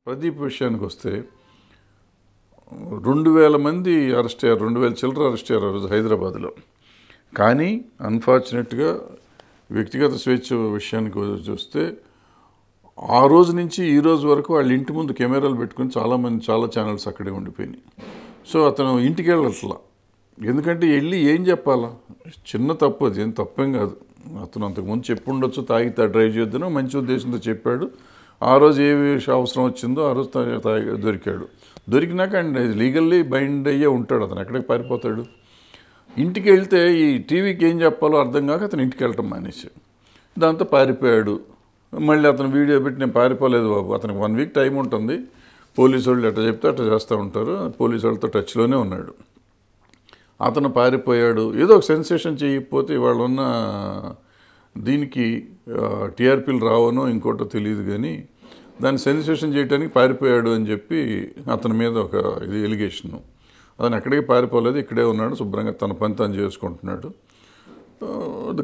ప్రదీప్ విషయానికి వస్తే 2000 మంది అరెస్ట్ అయ్యారు, 2000 చిల్లర అరెస్ట్ అయ్యారు ఆ రోజు హైదరాబాద్లో. కానీ అన్ఫార్చునేట్గా వ్యక్తిగత స్వేచ్ఛ విషయానికి చూస్తే ఆ రోజు నుంచి ఈ రోజు వరకు వాళ్ళ ఇంటి ముందు కెమెరాలు పెట్టుకుని చాలా ఛానల్స్ అక్కడే ఉండిపోయినాయి. సో అతను ఇంటికి వెళ్ళట్లా, ఎందుకంటే వెళ్ళి ఏం చెప్పాలా? చిన్న తప్పు, అది ఏం తప్పేం కాదు. అతను అంతకుముందు చెప్పుండొచ్చు, తాగితే డ్రైవ్ చేద్దాను మంచి ఉద్దేశంతో చెప్పాడు. ఆ రోజు ఏ అవసరం వచ్చిందో ఆ రోజు దొరికాడు. దొరికినాక అండ్ లీగల్లీ బైండ్ అయ్యే ఉంటాడు. అతను ఎక్కడికి పారిపోతాడు? ఇంటికి వెళ్తే ఈ టీవీకి ఏం చెప్పాలో అర్థం కాక అతను ఇంటికి వెళ్ళటం మానేసి దాంతో పారిపోయాడు. మళ్ళీ అతను వీడియో పెట్టి నేను పారిపోలేదు బాబు, అతనికి 1 వీక్ టైం ఉంటుంది, పోలీసు వాళ్ళు ఎట్లా చెప్తే అట్లా చేస్తూ ఉంటారు, పోలీసు వాళ్ళతో టచ్లోనే ఉన్నాడు. అతను పారిపోయాడు. ఏదో ఒక సెన్సేషన్ చేయకపోతే ఇవాళ ఉన్న దీనికి టీఆర్పీలు రావనో ఇంకోటో తెలియదు, కానీ దాన్ని సెన్సేషన్ చేయడానికి పారిపోయాడు అని చెప్పి అతని మీద ఒక ఇది ఎలిగేషను. అతను ఎక్కడికి పారిపోలేదు, ఇక్కడే ఉన్నాడు, శుభ్రంగా తన పని తను చేసుకుంటున్నాడు.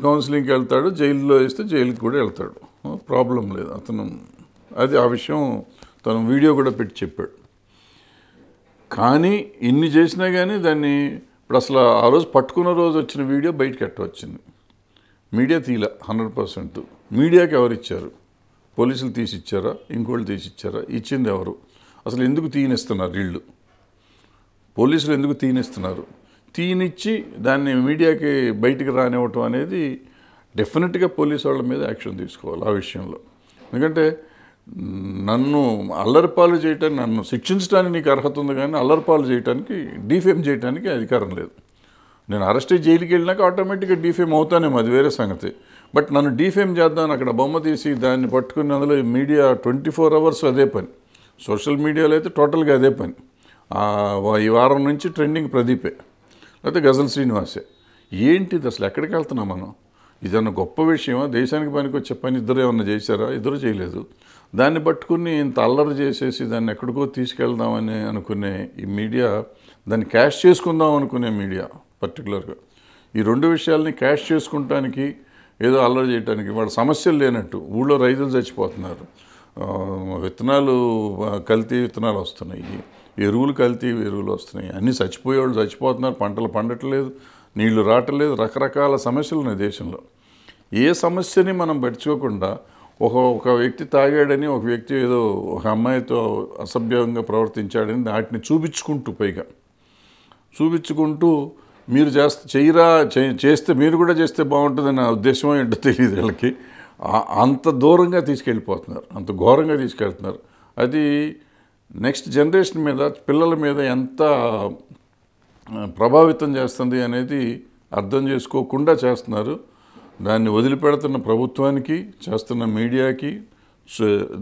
కౌన్సిలింగ్కి వెళ్తాడు, జైల్లో వేస్తే జైలుకి కూడా వెళ్తాడు, ప్రాబ్లం లేదు. అతను అది ఆ విషయం తను వీడియో కూడా పెట్టి చెప్పాడు. కానీ ఇన్ని చేసినా కానీ దాన్ని ఇప్పుడు అసలు ఆ రోజు పట్టుకున్న రోజు వచ్చిన వీడియో బయటకు ఎట్ట వచ్చింది? మీడియా తీల 100%. మీడియాకి ఎవరు ఇచ్చారు? పోలీసులు తీసిచ్చారా, ఇంకోళ్ళు తీసిచ్చారా? ఇచ్చింది ఎవరు? అసలు ఎందుకు తీయనిస్తున్నారు వీళ్ళు? పోలీసులు ఎందుకు తీయనిస్తున్నారు? తీయనిచ్చి దాన్ని మీడియాకి బయటికి రానివ్వటం అనేది డెఫినెట్గా పోలీసు వాళ్ళ మీద యాక్షన్ తీసుకోవాలి ఆ విషయంలో. ఎందుకంటే నన్ను అల్లరిపాలు చేయటానికి, నన్ను శిక్షించడానికి నీకు అర్హత ఉంది, కానీ అల్లరిపాలు చేయడానికి, డీఫేమ్ చేయడానికి అధికారం లేదు. నేను అరెస్ట్ అయ్యి జైలుకి వెళ్ళినాక ఆటోమేటిక్గా డీఫేమ్ అవుతానేమో, అది వేరే సంగతి. బట్ నన్ను డీఫేమ్ చేద్దాను, అక్కడ బొమ్మ తీసి దాన్ని పట్టుకుని అందులో మీడియా 24 hours అదే పని. సోషల్ మీడియాలో అయితే టోటల్గా అదే పని. ఈ వారం నుంచి ట్రెండింగ్ ప్రదీపే, లేకపోతే గజల్ శ్రీనివాసే. ఏంటిది అసలు? ఎక్కడికి వెళ్తున్నాం మనం? ఇదన్న గొప్ప విషయమా? దేశానికి పనికొచ్చే పని ఇద్దరు ఏమన్నా చేశారా? ఇద్దరు చేయలేదు. దాన్ని పట్టుకుని ఇంత అల్లరి చేసేసి దాన్ని ఎక్కడికో తీసుకెళ్దామని అనుకునే ఈ మీడియా, దాన్ని క్యాష్ చేసుకుందాం అనుకునే మీడియా పర్టికులర్గా ఈ 2 విషయాలని క్యాష్ చేసుకుంటానికి, ఏదో అల్లరి చేయడానికి, వాళ్ళ సమస్యలు లేనట్టు. ఊళ్ళో రైతులు చచ్చిపోతున్నారు, విత్తనాలు కల్తీ విత్తనాలు వస్తున్నాయి, కల్తీ ఎరువులు వస్తున్నాయి, అన్నీ చచ్చిపోయేవాళ్ళు చచ్చిపోతున్నారు, పంటలు పండట్లేదు, నీళ్లు రావట్లేదు, రకరకాల సమస్యలు ఉన్నాయి దేశంలో. ఏ సమస్యని మనం పట్టించుకోకుండా ఒక వ్యక్తి తాగాడని, ఒక వ్యక్తి ఏదో ఒక అమ్మాయితో అసభ్యంగా ప్రవర్తించాడని వాటిని చూపించుకుంటూ మీరు చేస్తే మీరు కూడా చేస్తే బాగుంటుందన్న ఉద్దేశమో ఏంటో తెలియదు వీళ్ళకి. అంత దూరంగా తీసుకెళ్ళిపోతున్నారు, అంత ఘోరంగా తీసుకెళ్తున్నారు. అది నెక్స్ట్ జనరేషన్ మీద, పిల్లల మీద ఎంత ప్రభావితం చేస్తుంది అనేది అర్థం చేసుకోకుండా చేస్తున్నారు. దాన్ని వదిలిపెడుతున్న ప్రభుత్వానికి, చేస్తున్న మీడియాకి,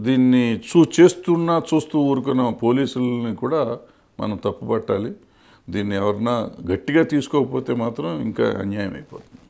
దీన్ని చూస్తూ ఊరుకున్న పోలీసులని కూడా మనం తప్పుపట్టాలి. దీన్ని ఎవరన్నా గట్టిగా తీసుకోకపోతే మాత్రం ఇంకా అన్యాయం అయిపోతుంది.